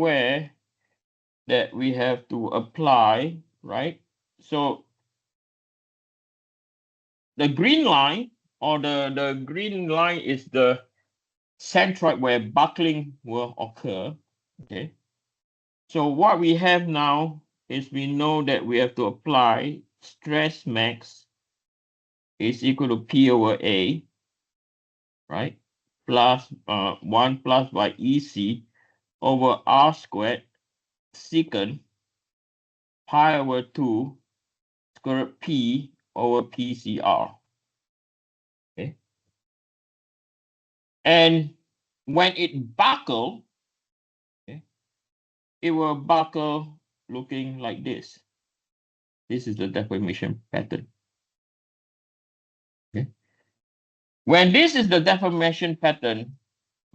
aware that we have to apply, right? So the green line, or the green line, is the centroid where buckling will occur. Okay. So what we have now is we know that we have to apply stress max is equal to P/A, right? Plus 1 plus by EC over R squared secant pi over 2 square root P over PCR. Okay. And when it buckle, okay, it will buckle looking like this. This is the deformation pattern. Okay. When this is the deformation pattern,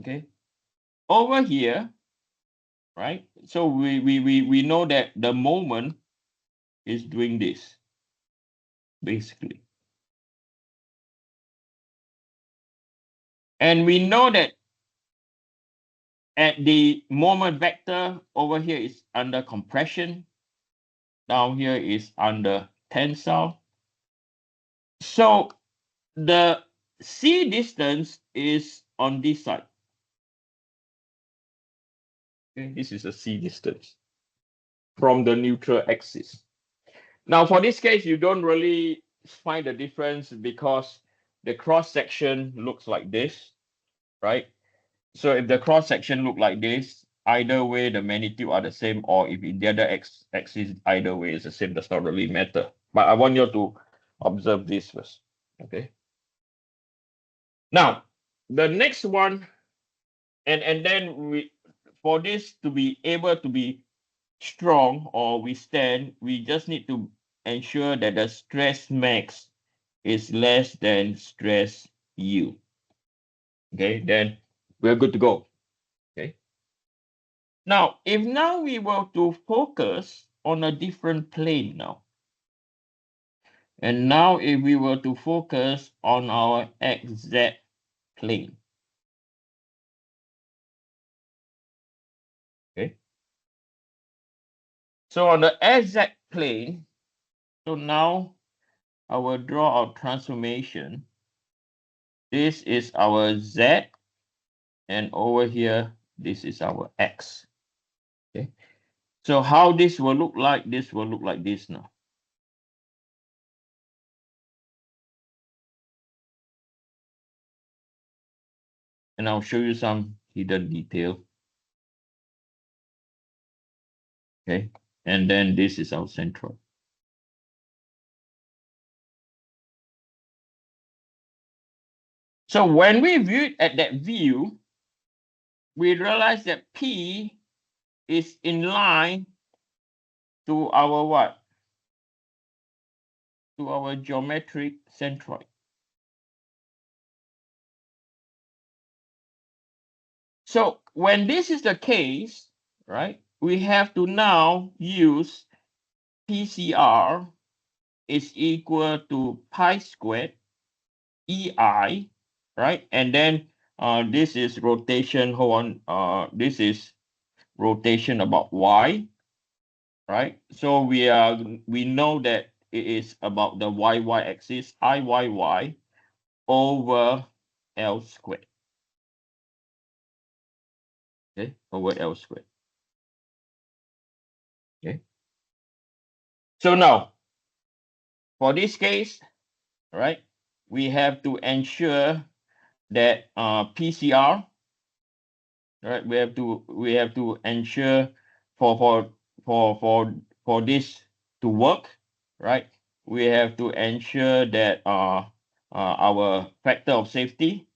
okay, over here, right? So we know that the moment is doing this, basically. And we know that at the moment vector over here is under compression, down here is under tensile. So the C distance is on this side. Okay, this is the C distance from the neutral axis. Now, for this case, you don't really find the difference because the cross section looks like this, right? So if the cross section look like this, either way the magnitude are the same, or if in the other axis, either way is the same, does not really matter. But I want you to observe this first. Okay. Now, the next one, and then we, for this to be able to be strong or withstand, we just need to ensure that the stress max is less than stress U. Okay, then we're good to go. Okay. Now, if now we were to focus on a different plane now, and now if we were to focus on our XZ plane, okay. So on the XZ plane, so now I will draw our transformation. This is our Z, and over here, this is our X. Okay. So how this will look like, this will look like this now. And I'll show you some hidden detail. Okay. And then this is our centroid. So when we view it at that view, we realize that P is in line to our what? To our geometric centroid. So when this is the case, right, we have to now use PCR is equal to pi squared EI, right? And then this is rotation, hold on, this is rotation about Y, right? So we know that it is about the YY axis, IYY over L squared. Okay, over L squared. Okay. So now, for this case, right, we have to ensure that PCR, right, we have to ensure for this to work, right, we have to ensure that our factor of safety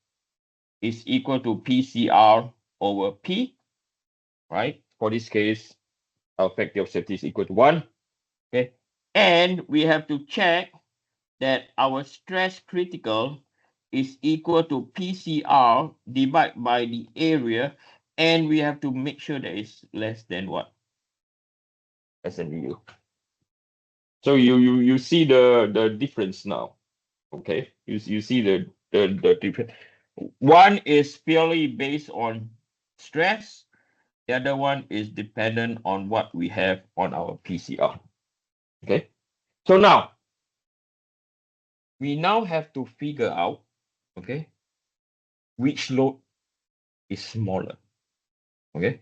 is equal to PCR over P, right? For this case, our factor of safety is equal to 1. Okay, and we have to check that our stress critical is equal to PCR divided by the area, and we have to make sure that it's less than what? Less than U. So you see the difference now. Okay, you see the difference. One is purely based on stress, The other one is dependent on what we have on our PCR. Okay. So now, we now have to figure out, okay, which load is smaller. Okay.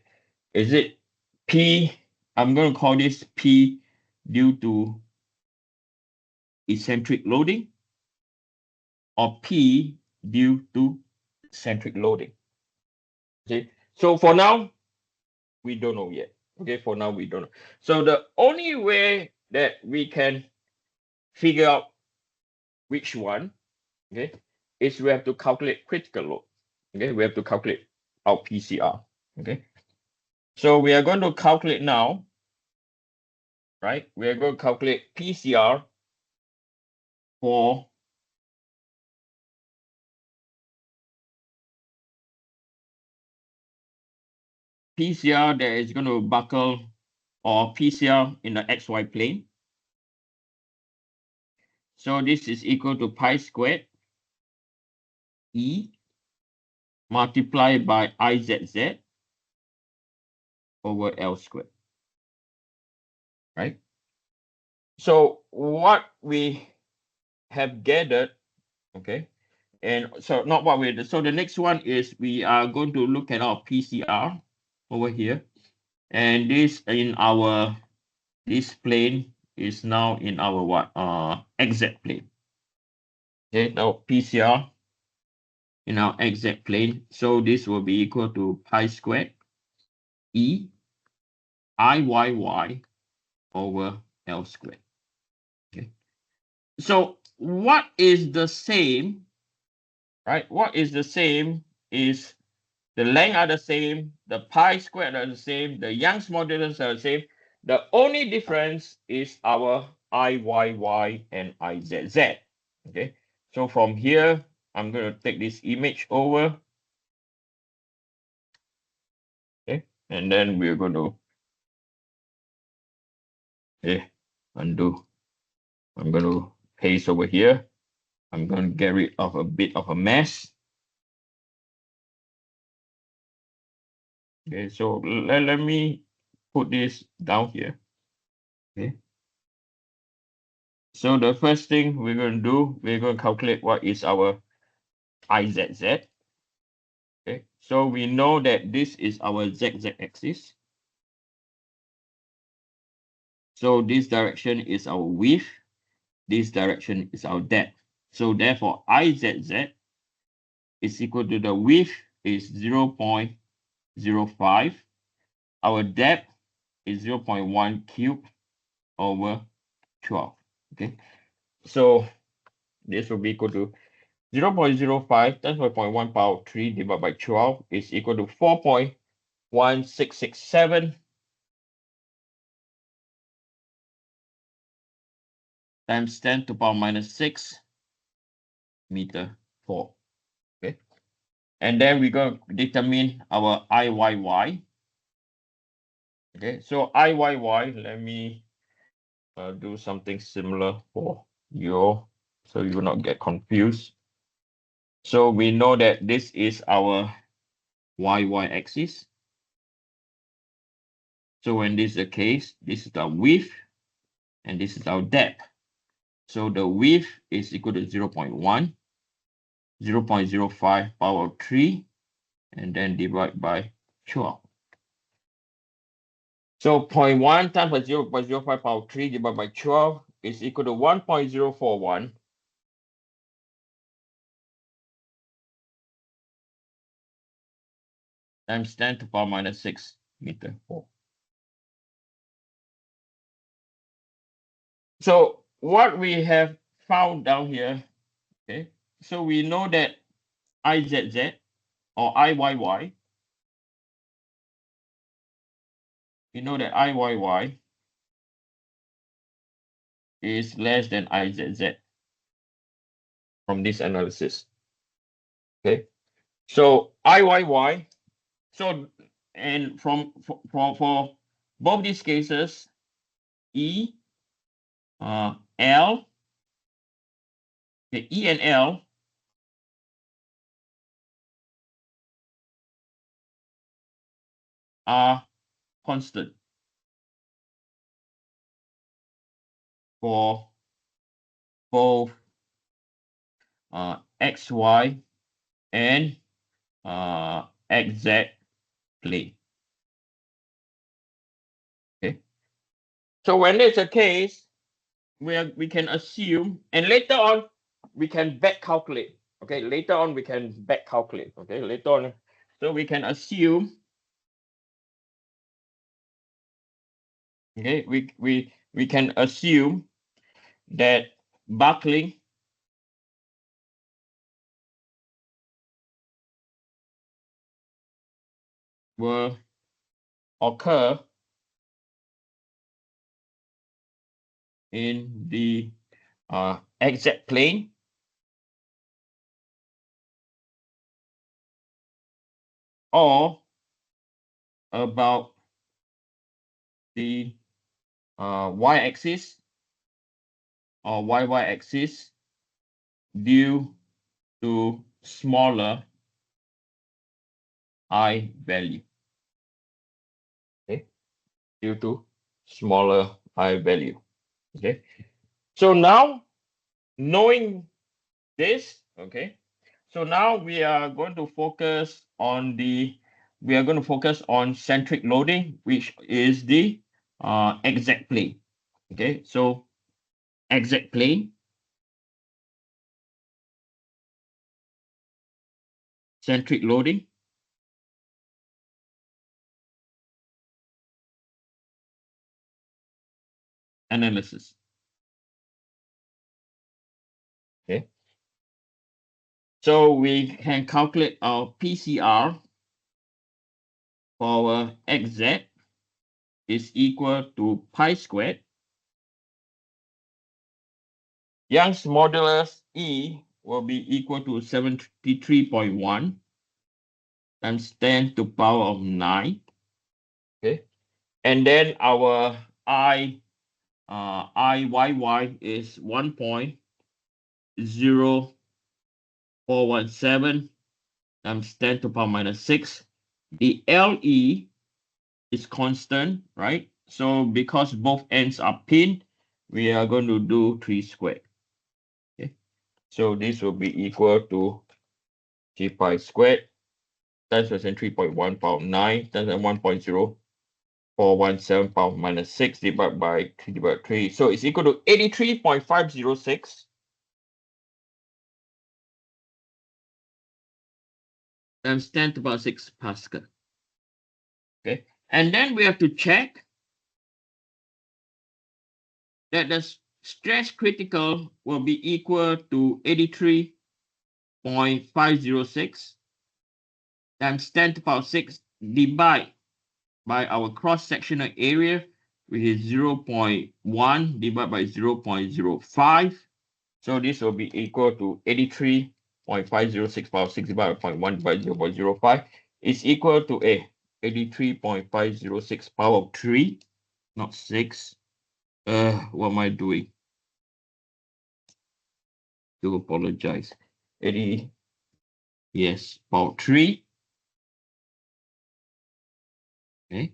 Is it P? I'm going to call this P due to eccentric loading, or P due to centric loading. Okay. So for now, we don't know yet. Okay. For now, we don't know. So the only way that we can figure out which one, okay, is we have to calculate critical load. Okay. We have to calculate our PCR. Okay. So we are going to calculate now, right? We are going to calculate PCR for PCR that is going to buckle, or PCR in the XY plane. So this is equal to pi squared E multiplied by IZZ over L squared, right? So what we have gathered, okay, and so not what we did. So the next one is we are going to look at our PCR over here, and this in our, this plane is now in our what, XZ plane. Okay, now PCR in our XZ plane, so this will be equal to pi squared E IYY over L squared. Okay, so what is the same, right? What is the same is the length are the same, the pi squared are the same, the Young's modulus are the same. The only difference is our IYY and IZZ. Okay, so from here, I'm going to take this image over. Okay, and then we're going to, undo. I'm going to paste over here. I'm going to get rid of a bit of a mess. Okay, so let me put this down here. Okay. So the first thing we're going to do, we're going to calculate what is our IZZ. Okay, so we know that this is our ZZ axis. So this direction is our width. This direction is our depth. So therefore, IZZ is equal to the width is 0.05. Our depth is 0.1 cube over 12. Okay, so this will be equal to 0.05 times 5.1 power 3 divided by 12 is equal to 4.1667 times 10 to the power minus 6 meter 4. Okay, and then we're going to determine our IYY. Okay, so IYY, let me do something similar for you, so you will not get confused. So we know that this is our YY axis. So when this is the case, this is the width and this is our depth. So the width is equal to 0.1, 0.05 power 3, and then divide by 12. So 0.1 times by 0.05 power 3 divided by 12 is equal to 1.041 times 10 to the power minus 6 meter 4. So what we have found down here, okay, so we know that IZZ or IYY, we know that IYY is less than IZZ from this analysis. Okay, so IYY, so and for both these cases, E, L, the E and L are constant for both xy and xz plane. Okay. So when it's a case, we can assume, and later on we can back calculate. Okay, later on we can back calculate. Okay, later on, so we can assume. Okay, we can assume that buckling will occur in the xz plane or about the y-axis or y-axis due to smaller I value. Okay, due to smaller I value. Okay, so now knowing this, okay, so now we are going to focus on centric loading, which is the exact plane. Okay, so exact plane, centric loading, analysis. Okay, so we can calculate our PCR for our xz is equal to pi squared. Young's modulus E will be equal to 73.1 times 10 to the power of 9. Okay, and then our IYY is 1.0417 times 10 to the power minus 6. The LE is constant, right? So because both ends are pinned, we are going to do 3 squared. Okay, so this will be equal to g pi squared times 3.1 power 9 times 1.0417 power minus 6 divided by 3 divided by 3. So it's equal to 83.506 times 10 to the power 6 Pascal. Okay, and then we have to check that the stress critical will be equal to 83.506 times 10 to the power 6 divided by our cross-sectional area, which is 0.1 divided by 0.05. So this will be equal to 83.506 power 6 divided by 0.1 divided by 0.05 is equal to 83.506 power of 3, not 6. What am I doing? Do apologize. 80, yes, power 3. Okay.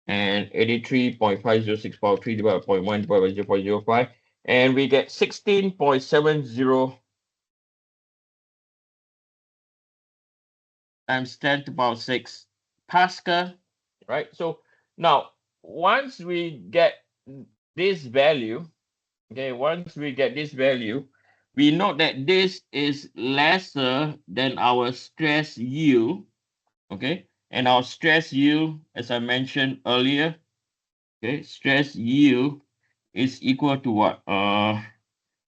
And 83.506 power 3 divided by 0.1 divided by 0.05. And we get 16.70 times 10 to the power 6 Pascal, right? So now, once we get this value, okay, once we get this value, we know that this is lesser than our stress yield, okay? And our stress yield, as I mentioned earlier, okay, stress yield is equal to what?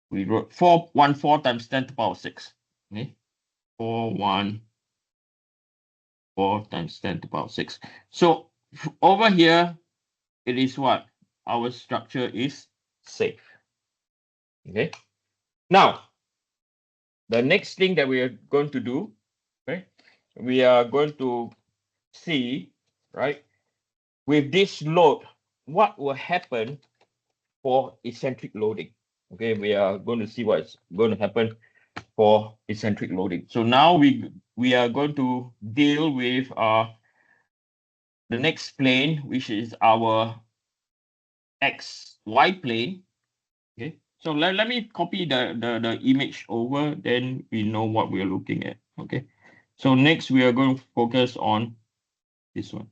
We wrote 414 times 10 to the power 6, okay? 414 times 10 to the power 6. So over here, it is what? Our structure is safe. Okay. Now, the next thing that we are going to do, okay, we are going to see, right, with this load, what will happen for eccentric loading. Okay, we are going to see what's going to happen for eccentric loading. So now we are going to deal with the next plane, which is our XY plane. Okay, so let me copy the image over, then we know what we're looking at. Okay, so next we are going to focus on this one.